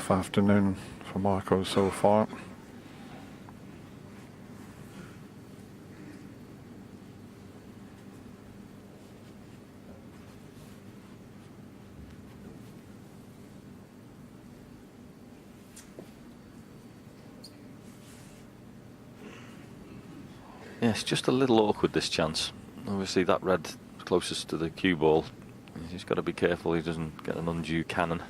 tough afternoon for Marco so far. Yeah, it's just a little awkward, this chance. Obviously that red closest to the cue ball, he's got to be careful he doesn't get an undue cannon.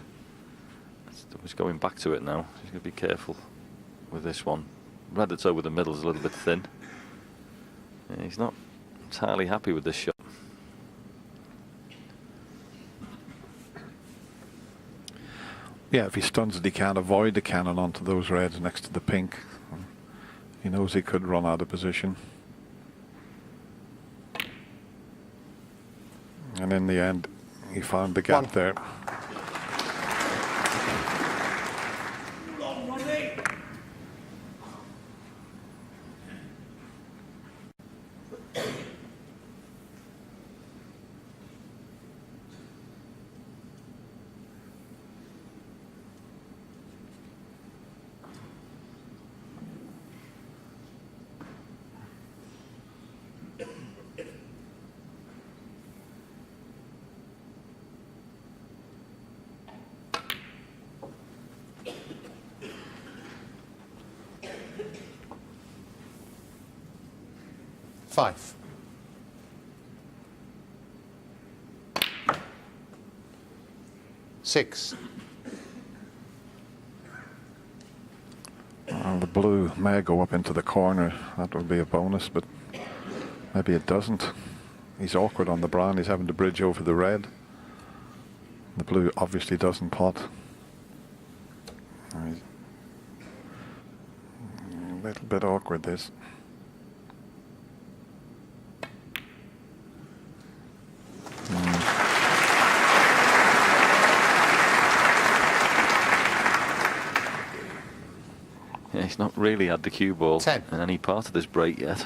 He's going back to it now. He's going to be careful with this one. Red that's over the middle is a little bit thin. Yeah, he's not entirely happy with this shot. Yeah, if he stuns it, he can't avoid the cannon onto those reds next to the pink. He knows he could run out of position. And in the end, he found the gap there. Five. Six. Well, the blue may go up into the corner. That would be a bonus, but maybe it doesn't. He's awkward on the brown. He's having to bridge over the red. The blue obviously doesn't pot. A little bit awkward, this. Yeah, he's not really had the cue ball 10. in any part of this break yet.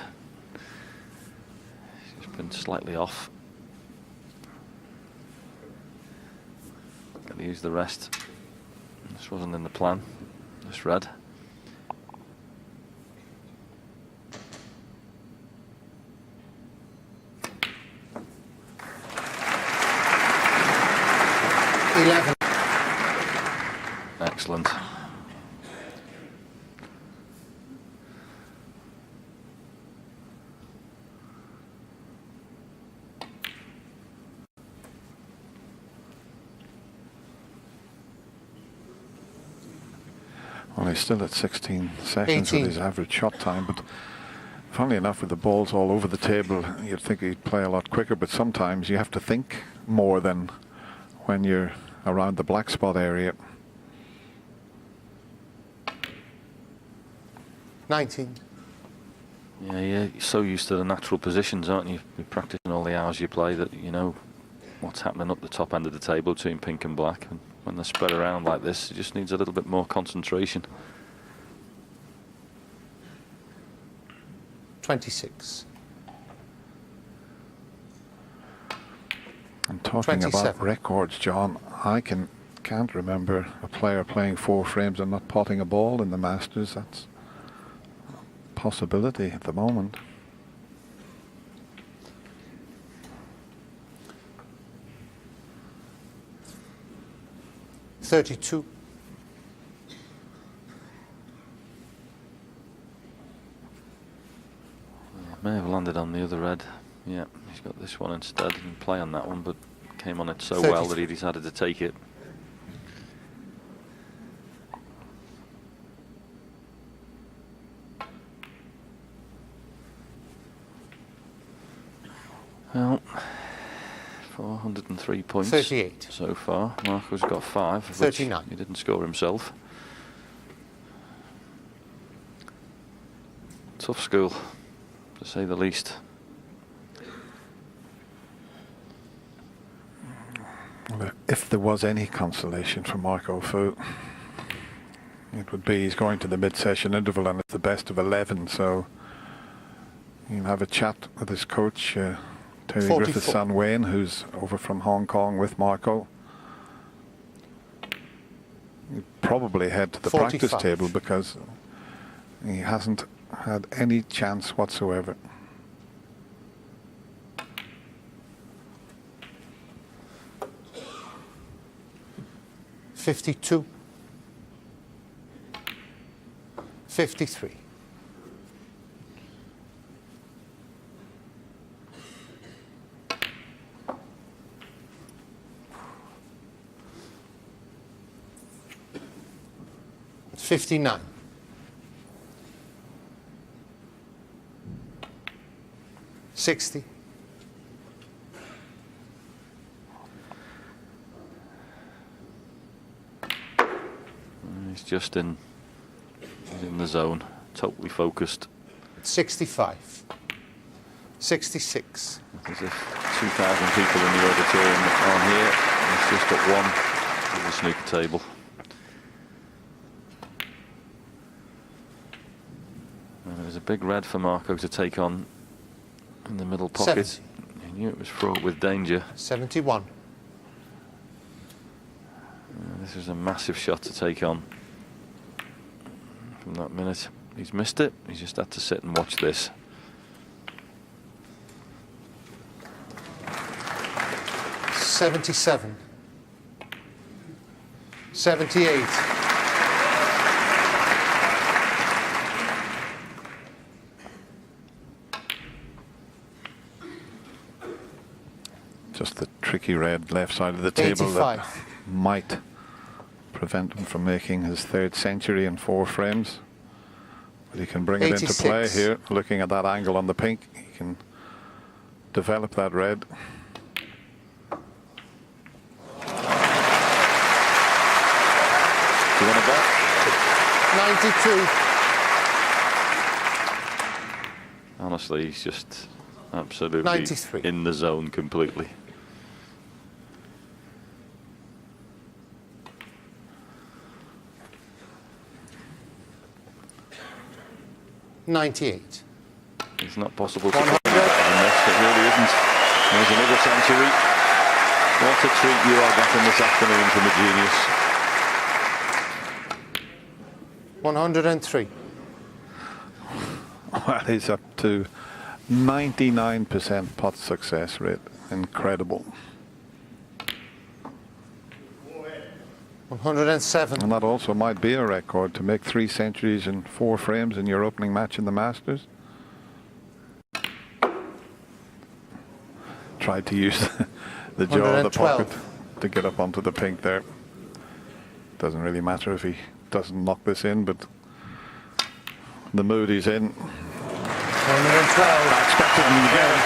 He's been slightly off. Got to use the rest. This wasn't in the plan. This red. Excellent. Well, he's still at 16 seconds 18. with his average shot time, but funnily enough, with the balls all over the table, you'd think he'd play a lot quicker, but sometimes you have to think more than when you're around the black spot area. 19. Yeah, you're so used to the natural positions, aren't you? You're practicing all the hours you play that you know what's happening up the top end of the table between pink and black. And when they're spread around like this, it just needs a little bit more concentration. 26. And talking 27. about records, John, I can't remember a player playing 4 frames and not potting a ball in the Masters. That's a possibility at the moment. $32. May have landed on the other red. Yeah, he's got this one instead. He can play on that one, but came on it so well that he decided to take it. Well, 403 points 38. so far. Marco's got 5, of 39. which he didn't score himself. Tough school, to say the least. If there was any consolation for Marco Fu, it would be he's going to the mid-session interval and it's the best of 11, so he'll have a chat with his coach, Terry 44. Griffith's son Wayne, who's over from Hong Kong with Marco. he'd probably head to the 45. practice table because he hasn't had any chance whatsoever. $52. 53. It's 59. 60. He's just in. He's in the zone, totally focused. 65. 66. There's 2,000 people in the auditorium on here. He's just at one of the snooker table. And it was a big red for Marco to take on in the middle pocket. 70. He knew it was fraught with danger. 71. This was a massive shot to take on. From that minute, he's missed it. He's just had to sit and watch this. $77. 78. Just the tricky red left side of the table that 85. might prevent him from making his 3rd century in 4 frames. But he can bring it into 86. play here. Looking at that angle on the pink, he can develop that red. Do you want to bet? 92. Honestly, he's just absolutely 93. in the zone completely. $98. It's not possible to 100. put better than this. It really isn't. There's another century. What a treat you are getting this afternoon from the genius. 103. Well, he's up to 99% putt success rate. Incredible. 107. And that also might be a record to make 3 centuries in 4 frames in your opening match in the Masters. Tried to use the jaw of the 112. pocket to get up onto the pink there. Doesn't really matter if he doesn't knock this in, but the mood he's in. 112. I expected him to get it.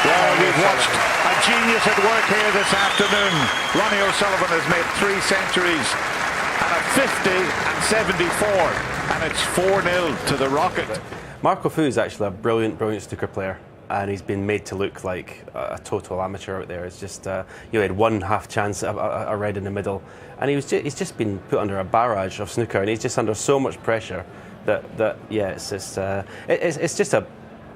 Well, we've watched a genius at work here this afternoon. Ronnie O'Sullivan has made 3 centuries and a 50 and 74, and it's 4-0 to the Rocket. Marco Fu is actually a brilliant snooker player, and he's been made to look like a total amateur out there. It's just, he had one half chance at a red in the middle, and he's just been put under a barrage of snooker, and he's just under so much pressure that yeah, it's just a,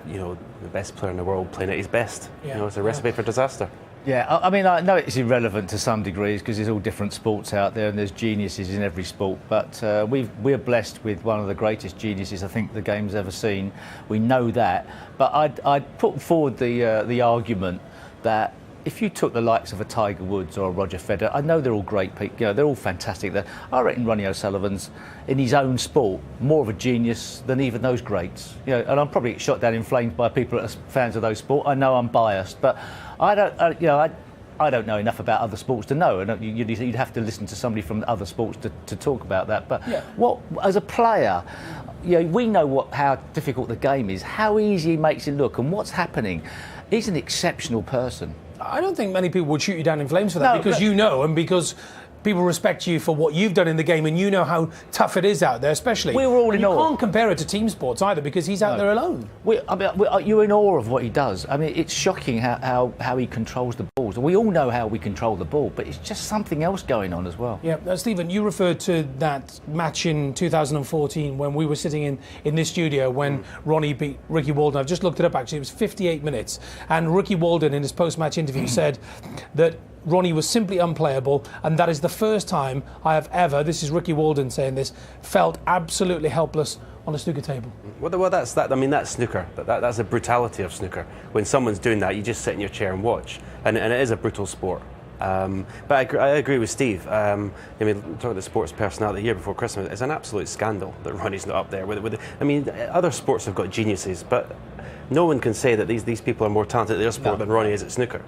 you know, the best player in the world playing at his best. Yeah. You know, it's a recipe for disaster. Yeah, I mean, I know it's irrelevant to some degrees because there's all different sports out there and there's geniuses in every sport. But we're blessed with one of the greatest geniuses I think the game's ever seen. We know that. But I'd put forward the argument that if you took the likes of a Tiger Woods or a Roger Federer, I know they're all great people, you know, they're all fantastic. I reckon Ronnie O'Sullivan's, in his own sport, more of a genius than even those greats. You know, and I'm probably shot down in flames by people that are fans of those sports. I know I'm biased, but I don't know enough about other sports to know, and you'd have to listen to somebody from other sports to talk about that. But Yeah. what, as a player, you know, we know how difficult the game is, how easy he makes it look, and what's happening. He's an exceptional person. I don't think many people would shoot you down in flames for that, No, because but- you know, and because people respect you for what you've done in the game, and you know how tough it is out there, especially. We were all And in you awe. can't compare it to team sports either, because he's out there alone. You're in awe of what he does. I mean, it's shocking how he controls the balls. We all know how we control the ball, but it's just something else going on as well. Yeah, Stephen, you referred to that match in 2014 when we were sitting in this studio when Ronnie beat Ricky Walden. I've just looked it up, actually. It was 58 minutes. And Ricky Walden, in his post-match interview, said that Ronnie was simply unplayable, and that is the first time I have ever, this is Ricky Walden saying this, felt absolutely helpless on a snooker table. Well, that's that. I mean, that's snooker. That's the brutality of snooker. When someone's doing that, you just sit in your chair and watch, and it is a brutal sport. But I agree with Steve. I mean, talking about the sports personality the year before Christmas, it's an absolute scandal that Ronnie's not up there. I mean, other sports have got geniuses, but no one can say that these people are more talented at their sport than Ronnie is at snooker.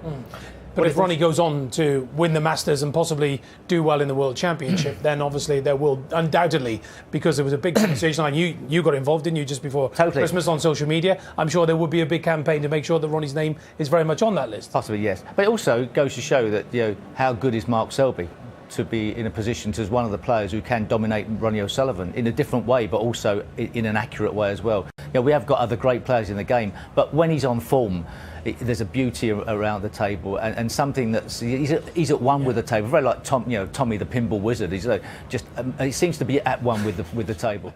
But if Ronnie goes on to win the Masters and possibly do well in the World Championship, then obviously there will undoubtedly, because there was a big conversation, and you got involved, didn't you, just before Christmas on social media, I'm sure there would be a big campaign to make sure that Ronnie's name is very much on that list. Possibly, yes. But it also goes to show that, how good is Mark Selby to be in a position to as one of the players who can dominate Ronnie O'Sullivan in a different way, but also in an accurate way as well. We have got other great players in the game, but when he's on form, there's a beauty around the table and something that's he's at one with the table, very like Tommy the pinball wizard. He's he seems to be at one with the table.